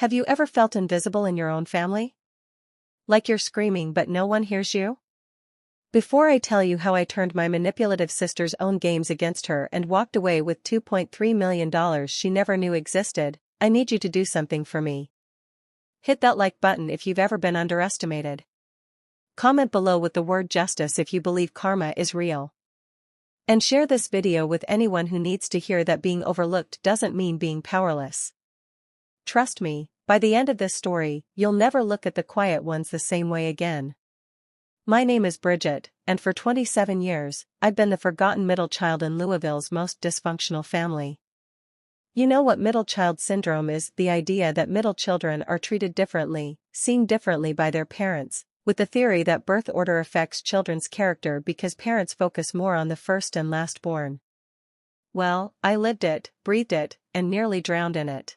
Have you ever felt invisible in your own family? Like you're screaming but no one hears you? Before I tell you how I turned my manipulative sister's own games against her and walked away with $2.3 million she never knew existed, I need you to do something for me. Hit that like button if you've ever been underestimated. Comment below with the word justice if you believe karma is real. And share this video with anyone who needs to hear that being overlooked doesn't mean being powerless. Trust me, by the end of this story, you'll never look at the quiet ones the same way again. My name is Brigitte, and for 27 years, I've been the forgotten middle child in Louisville's most dysfunctional family. You know what middle child syndrome is? The idea that middle children are treated differently, seen differently by their parents, with the theory that birth order affects children's character because parents focus more on the first and last born. Well, I lived it, breathed it, and nearly drowned in it.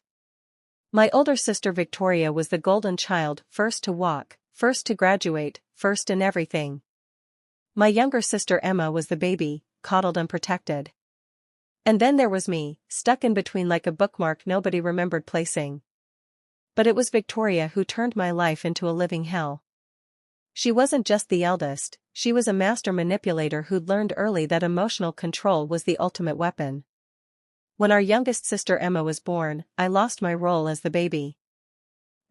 My older sister Victoria was the golden child, first to walk, first to graduate, first in everything. My younger sister Emma was the baby, coddled and protected. And then there was me, stuck in between like a bookmark nobody remembered placing. But it was Victoria who turned my life into a living hell. She wasn't just the eldest, she was a master manipulator who'd learned early that emotional control was the ultimate weapon. When our youngest sister Emma was born, I lost my role as the baby.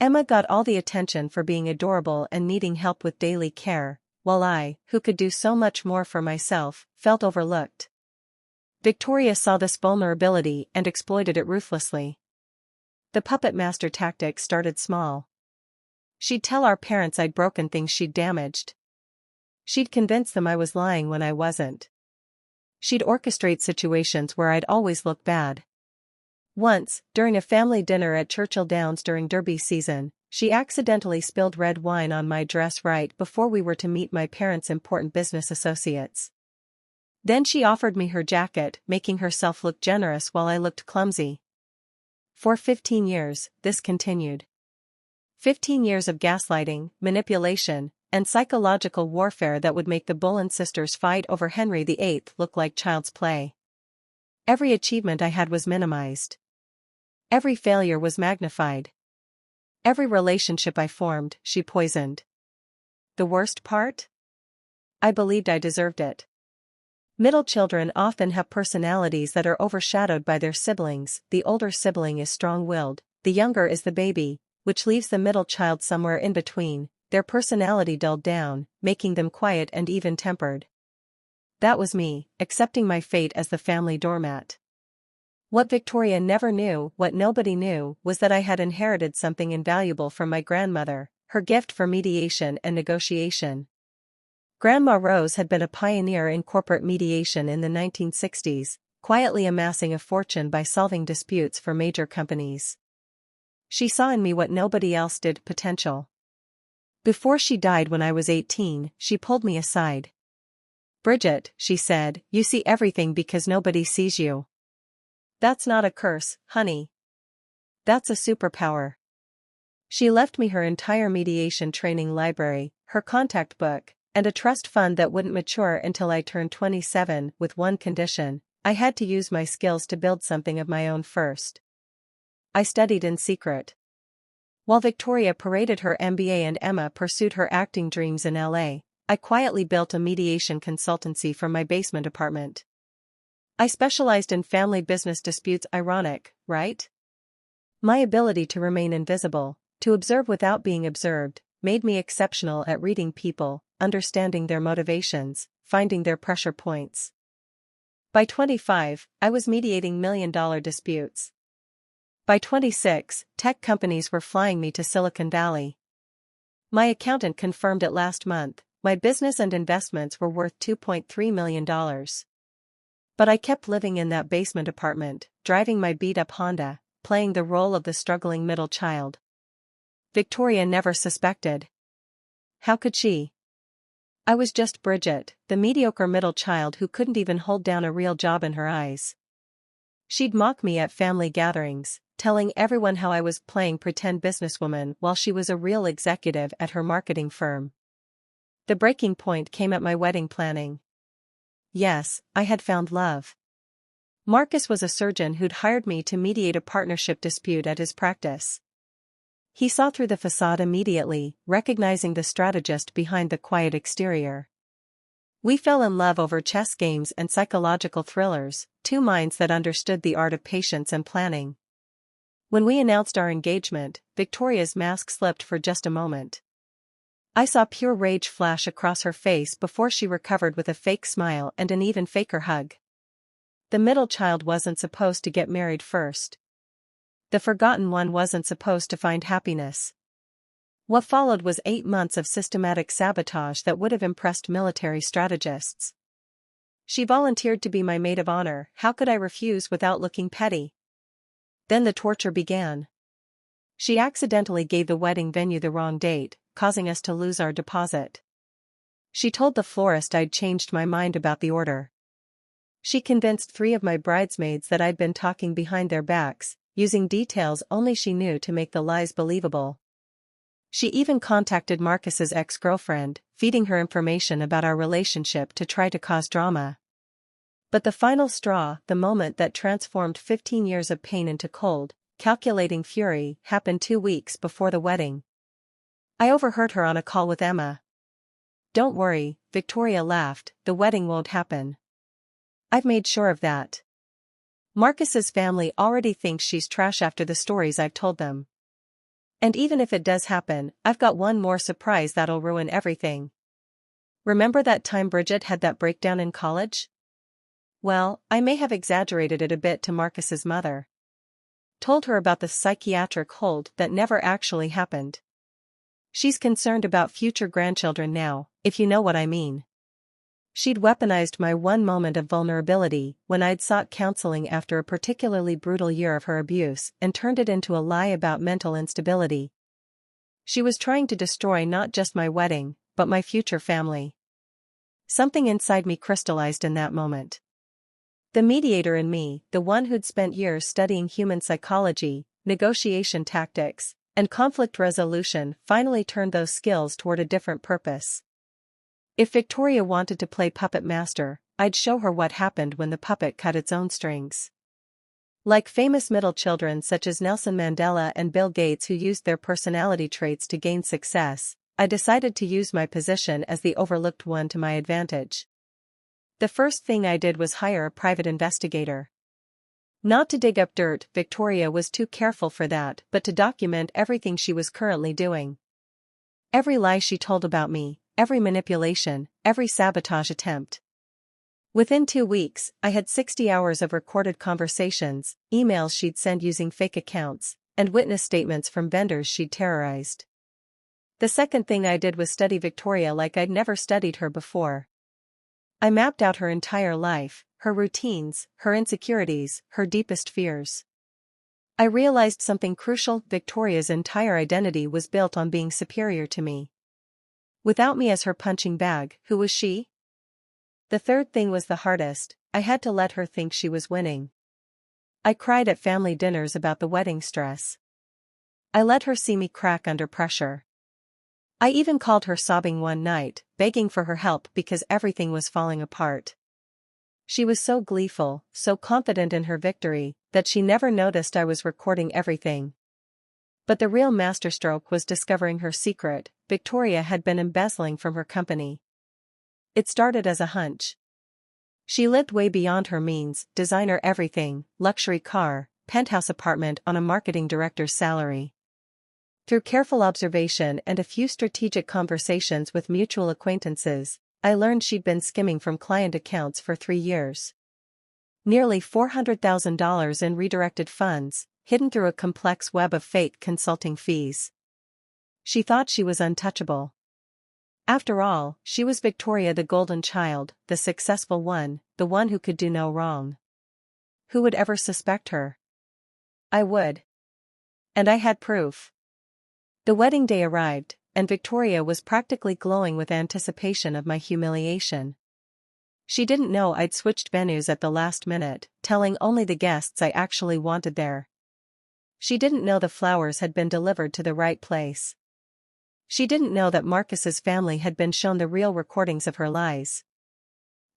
Emma got all the attention for being adorable and needing help with daily care, while I, who could do so much more for myself, felt overlooked. Victoria saw this vulnerability and exploited it ruthlessly. The puppet master tactic started small. She'd tell our parents I'd broken things she'd damaged. She'd convince them I was lying when I wasn't. She'd orchestrate situations where I'd always look bad. Once, during a family dinner at Churchill Downs during Derby season, she accidentally spilled red wine on my dress right before we were to meet my parents' important business associates. Then she offered me her jacket, making herself look generous while I looked clumsy. For 15 years, this continued. 15 years of gaslighting, manipulation, and psychological warfare that would make the Boleyn sisters' fight over Henry VIII look like child's play. Every achievement I had was minimized. Every failure was magnified. Every relationship I formed, she poisoned. The worst part? I believed I deserved it. Middle children often have personalities that are overshadowed by their siblings. The older sibling is strong-willed, the younger is the baby, which leaves the middle child somewhere in between, their personality dulled down, making them quiet and even-tempered. That was me, accepting my fate as the family doormat. What Victoria never knew, what nobody knew, was that I had inherited something invaluable from my grandmother, her gift for mediation and negotiation. Grandma Rose had been a pioneer in corporate mediation in the 1960s, quietly amassing a fortune by solving disputes for major companies. She saw in me what nobody else did: potential. Before she died when I was 18, she pulled me aside. "Brigitte," she said, "you see everything because nobody sees you. That's not a curse, honey. That's a superpower." She left me her entire mediation training library, her contact book, and a trust fund that wouldn't mature until I turned 27, with one condition: I had to use my skills to build something of my own first. I studied in secret. While Victoria paraded her MBA and Emma pursued her acting dreams in LA, I quietly built a mediation consultancy from my basement apartment. I specialized in family business disputes. Ironic, right? My ability to remain invisible, to observe without being observed, made me exceptional at reading people, understanding their motivations, finding their pressure points. By 25, I was mediating million-dollar disputes. By 26, tech companies were flying me to Silicon Valley. My accountant confirmed it last month: my business and investments were worth $2.3 million. But I kept living in that basement apartment, driving my beat-up Honda, playing the role of the struggling middle child. Victoria never suspected. How could she? I was just Brigitte, the mediocre middle child who couldn't even hold down a real job in her eyes. She'd mock me at family gatherings, telling everyone how I was playing pretend businesswoman while she was a real executive at her marketing firm. The breaking point came at my wedding planning. Yes, I had found love. Marcus was a surgeon who'd hired me to mediate a partnership dispute at his practice. He saw through the facade immediately, recognizing the strategist behind the quiet exterior. We fell in love over chess games and psychological thrillers, two minds that understood the art of patience and planning. When we announced our engagement, Victoria's mask slipped for just a moment. I saw pure rage flash across her face before she recovered with a fake smile and an even faker hug. The middle child wasn't supposed to get married first. The forgotten one wasn't supposed to find happiness. What followed was 8 months of systematic sabotage that would have impressed military strategists. She volunteered to be my maid of honor. How could I refuse without looking petty? Then the torture began. She accidentally gave the wedding venue the wrong date, causing us to lose our deposit. She told the florist I'd changed my mind about the order. She convinced 3 of my bridesmaids that I'd been talking behind their backs, using details only she knew to make the lies believable. She even contacted Marcus's ex-girlfriend, feeding her information about our relationship to try to cause drama. But the final straw, the moment that transformed 15 years of pain into cold, calculating fury, happened 2 weeks before the wedding. I overheard her on a call with Emma. "Don't worry," Victoria laughed, "the wedding won't happen. I've made sure of that. Marcus's family already thinks she's trash after the stories I've told them. And even if it does happen, I've got one more surprise that'll ruin everything. Remember that time Brigitte had that breakdown in college? Well, I may have exaggerated it a bit to Marcus's mother. Told her about the psychiatric hold that never actually happened. She's concerned about future grandchildren now, if you know what I mean. She'd weaponized my one moment of vulnerability when I'd sought counseling after a particularly brutal year of her abuse and turned it into a lie about mental instability. She was trying to destroy not just my wedding, but my future family. Something inside me crystallized in that moment. The mediator in me, the one who'd spent years studying human psychology, negotiation tactics, and conflict resolution, finally turned those skills toward a different purpose. If Victoria wanted to play puppet master, I'd show her what happened when the puppet cut its own strings. Like famous middle children such as Nelson Mandela and Bill Gates who used their personality traits to gain success, I decided to use my position as the overlooked one to my advantage. The first thing I did was hire a private investigator. Not to dig up dirt, Victoria was too careful for that, but to document everything she was currently doing. Every lie she told about me, every manipulation, every sabotage attempt. Within 2 weeks, I had 60 hours of recorded conversations, emails she'd send using fake accounts, and witness statements from vendors she'd terrorized. The second thing I did was study Victoria like I'd never studied her before. I mapped out her entire life, her routines, her insecurities, her deepest fears. I realized something crucial: Victoria's entire identity was built on being superior to me. Without me as her punching bag, who was she? The third thing was the hardest: I had to let her think she was winning. I cried at family dinners about the wedding stress. I let her see me crack under pressure. I even called her sobbing one night, begging for her help because everything was falling apart. She was so gleeful, so confident in her victory, that she never noticed I was recording everything. But the real masterstroke was discovering her secret: Victoria had been embezzling from her company. It started as a hunch. She lived way beyond her means: designer everything, luxury car, penthouse apartment on a marketing director's salary. Through careful observation and a few strategic conversations with mutual acquaintances, I learned she'd been skimming from client accounts for 3 years. Nearly $400,000 in redirected funds, hidden through a complex web of fake consulting fees. She thought she was untouchable. After all, she was Victoria, the golden child, the successful one, the one who could do no wrong. Who would ever suspect her? I would. And I had proof. The wedding day arrived, and Victoria was practically glowing with anticipation of my humiliation. She didn't know I'd switched venues at the last minute, telling only the guests I actually wanted there. She didn't know the flowers had been delivered to the right place. She didn't know that Marcus's family had been shown the real recordings of her lies.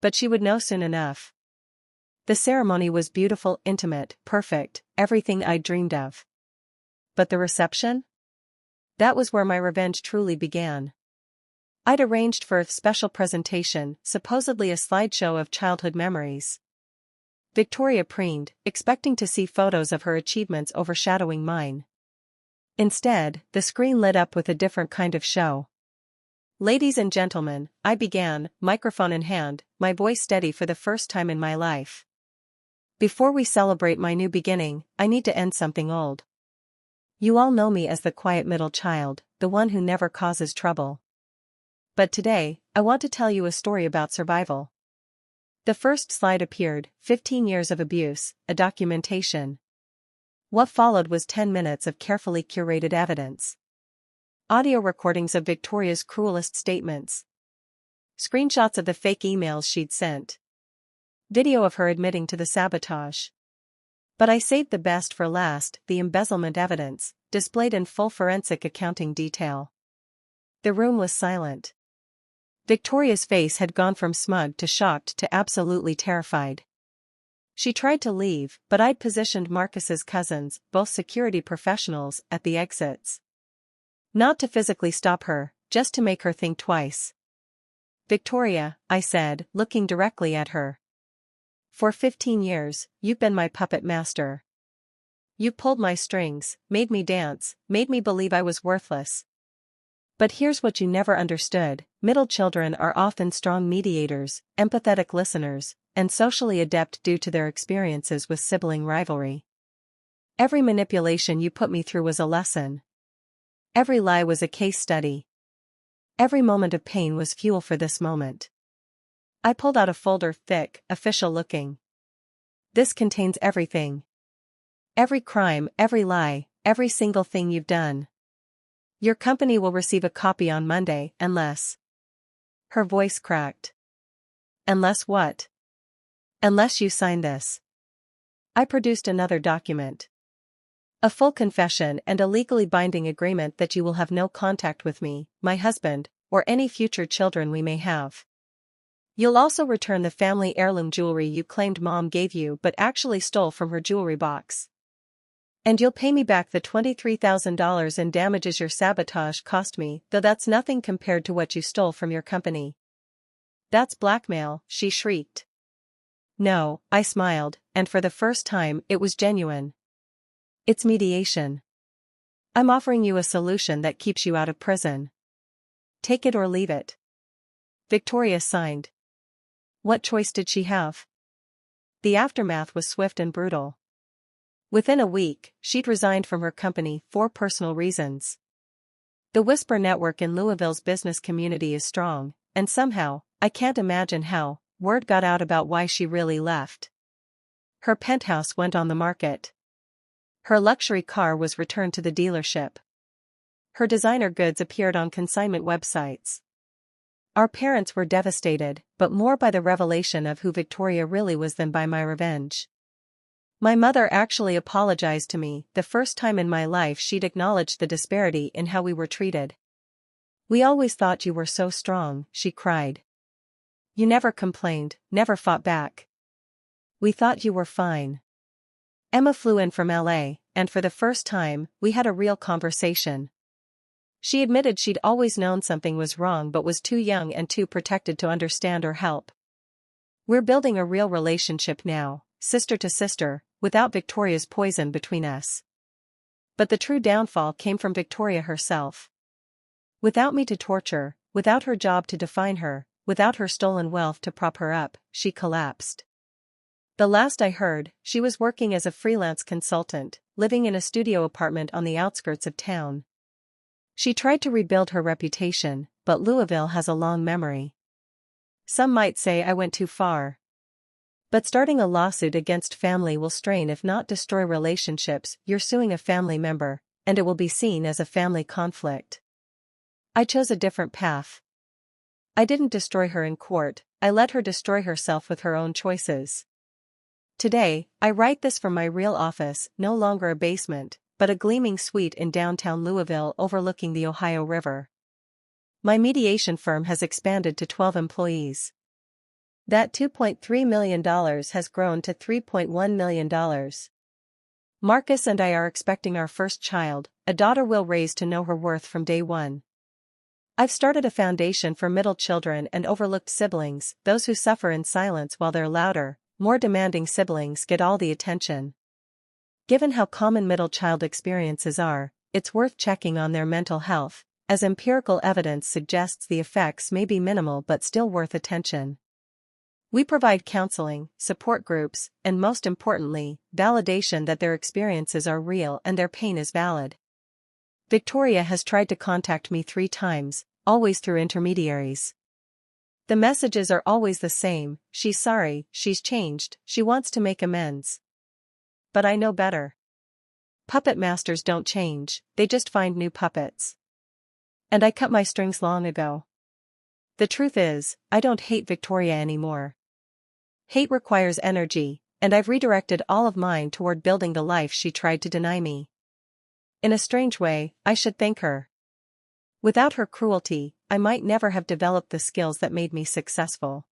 But she would know soon enough. The ceremony was beautiful, intimate, perfect, everything I dreamed of. But the reception? That was where my revenge truly began. I'd arranged for a special presentation, supposedly a slideshow of childhood memories. Victoria preened, expecting to see photos of her achievements overshadowing mine. Instead, the screen lit up with a different kind of show. "Ladies and gentlemen," I began, microphone in hand, my voice steady for the first time in my life. "Before we celebrate my new beginning, I need to end something old. You all know me as the quiet middle child, the one who never causes trouble. But today, I want to tell you a story about survival." The first slide appeared, 15 years of abuse, a documentation. What followed was 10 minutes of carefully curated evidence. Audio recordings of Victoria's cruelest statements. Screenshots of the fake emails she'd sent. Video of her admitting to the sabotage. But I saved the best for last, the embezzlement evidence, displayed in full forensic accounting detail. The room was silent. Victoria's face had gone from smug to shocked to absolutely terrified. She tried to leave, but I'd positioned Marcus's cousins, both security professionals, at the exits. Not to physically stop her, just to make her think twice. "Victoria," I said, looking directly at her. "For 15 years, you've been my puppet master. You pulled my strings, made me dance, made me believe I was worthless. But here's what you never understood: middle children are often strong mediators, empathetic listeners, and socially adept due to their experiences with sibling rivalry. Every manipulation you put me through was a lesson. Every lie was a case study. Every moment of pain was fuel for this moment." I pulled out a folder, thick, official-looking. "This contains everything. Every crime, every lie, every single thing you've done. Your company will receive a copy on Monday, unless..." Her voice cracked. "Unless what?" "Unless you sign this." I produced another document. "A full confession and a legally binding agreement that you will have no contact with me, my husband, or any future children we may have. You'll also return the family heirloom jewelry you claimed Mom gave you but actually stole from her jewelry box. And you'll pay me back the $23,000 in damages your sabotage cost me, though that's nothing compared to what you stole from your company." "That's blackmail," she shrieked. "No," I smiled, and for the first time it was genuine. "It's mediation. I'm offering you a solution that keeps you out of prison. Take it or leave it." Victoria signed. What choice did she have? The aftermath was swift and brutal. Within a week, she'd resigned from her company for personal reasons. The Whisper network in Louisville's business community is strong, and somehow, I can't imagine how, word got out about why she really left. Her penthouse went on the market. Her luxury car was returned to the dealership. Her designer goods appeared on consignment websites. Our parents were devastated, but more by the revelation of who Victoria really was than by my revenge. My mother actually apologized to me, the first time in my life she'd acknowledged the disparity in how we were treated. "We always thought you were so strong," she cried. "You never complained, never fought back. We thought you were fine." Emma flew in from LA, and for the first time, we had a real conversation. She admitted she'd always known something was wrong but was too young and too protected to understand or help. "We're building a real relationship now, sister to sister, without Victoria's poison between us." But the true downfall came from Victoria herself. Without me to torture, without her job to define her, without her stolen wealth to prop her up, she collapsed. The last I heard, she was working as a freelance consultant, living in a studio apartment on the outskirts of town. She tried to rebuild her reputation, but Louisville has a long memory. Some might say I went too far. But starting a lawsuit against family will strain if not destroy relationships. You're suing a family member, and it will be seen as a family conflict. I chose a different path. I didn't destroy her in court, I let her destroy herself with her own choices. Today, I write this from my real office, no longer a basement, but a gleaming suite in downtown Louisville overlooking the Ohio River. My mediation firm has expanded to 12 employees. That $2.3 million has grown to $3.1 million. Marcus and I are expecting our first child, a daughter we'll raise to know her worth from day one. I've started a foundation for middle children and overlooked siblings, those who suffer in silence while their louder, more demanding siblings get all the attention. Given how common middle child experiences are, it's worth checking on their mental health, as empirical evidence suggests the effects may be minimal but still worth attention. We provide counseling, support groups, and most importantly, validation that their experiences are real and their pain is valid. Victoria has tried to contact me 3 times, always through intermediaries. The messages are always the same: she's sorry, she's changed, she wants to make amends. But I know better. Puppet masters don't change, they just find new puppets. And I cut my strings long ago. The truth is, I don't hate Victoria anymore. Hate requires energy, and I've redirected all of mine toward building the life she tried to deny me. In a strange way, I should thank her. Without her cruelty, I might never have developed the skills that made me successful.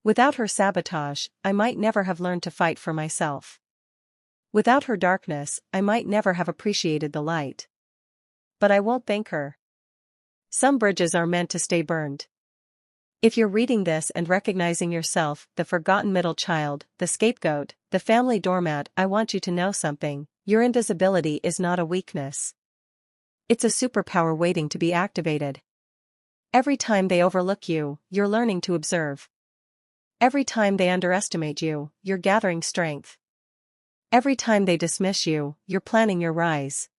Without her sabotage, I might never have learned to fight for myself. Without her darkness, I might never have appreciated the light. But I won't thank her. Some bridges are meant to stay burned. If you're reading this and recognizing yourself, the forgotten middle child, the scapegoat, the family doormat, I want you to know something: your invisibility is not a weakness. It's a superpower waiting to be activated. Every time they overlook you, you're learning to observe. Every time they underestimate you, you're gathering strength. Every time they dismiss you, you're planning your rise.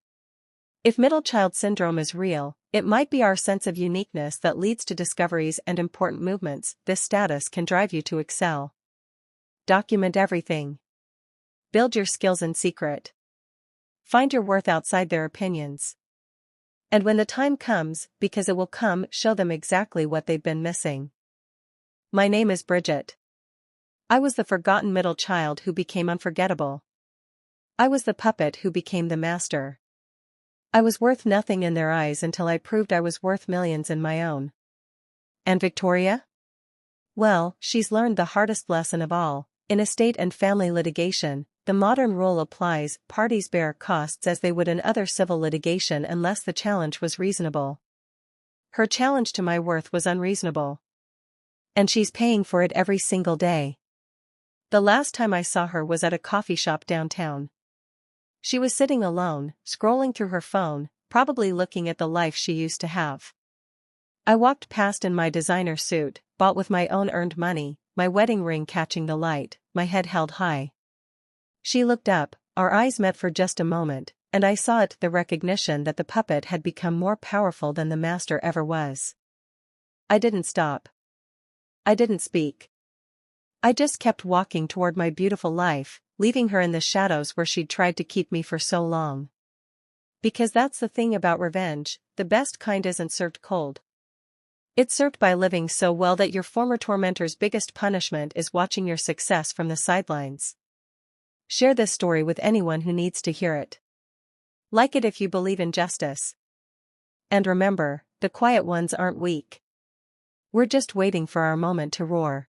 If middle child syndrome is real, it might be our sense of uniqueness that leads to discoveries and important movements. This status can drive you to excel. Document everything. Build your skills in secret. Find your worth outside their opinions. And when the time comes, because it will come, show them exactly what they've been missing. My name is Brigitte. I was the forgotten middle child who became unforgettable. I was the puppet who became the master. I was worth nothing in their eyes until I proved I was worth millions in my own. And Victoria? Well, she's learned the hardest lesson of all. In estate and family litigation, the modern rule applies: parties bear costs as they would in other civil litigation unless the challenge was reasonable. Her challenge to my worth was unreasonable. And she's paying for it every single day. The last time I saw her was at a coffee shop downtown. She was sitting alone, scrolling through her phone, probably looking at the life she used to have. I walked past in my designer suit, bought with my own earned money, my wedding ring catching the light, my head held high. She looked up, our eyes met for just a moment, and I saw it, the recognition that the puppet had become more powerful than the master ever was. I didn't stop. I didn't speak. I just kept walking toward my beautiful life, leaving her in the shadows where she'd tried to keep me for so long. Because that's the thing about revenge: the best kind isn't served cold. It's served by living so well that your former tormentor's biggest punishment is watching your success from the sidelines. Share this story with anyone who needs to hear it. Like it if you believe in justice. And remember, the quiet ones aren't weak. We're just waiting for our moment to roar.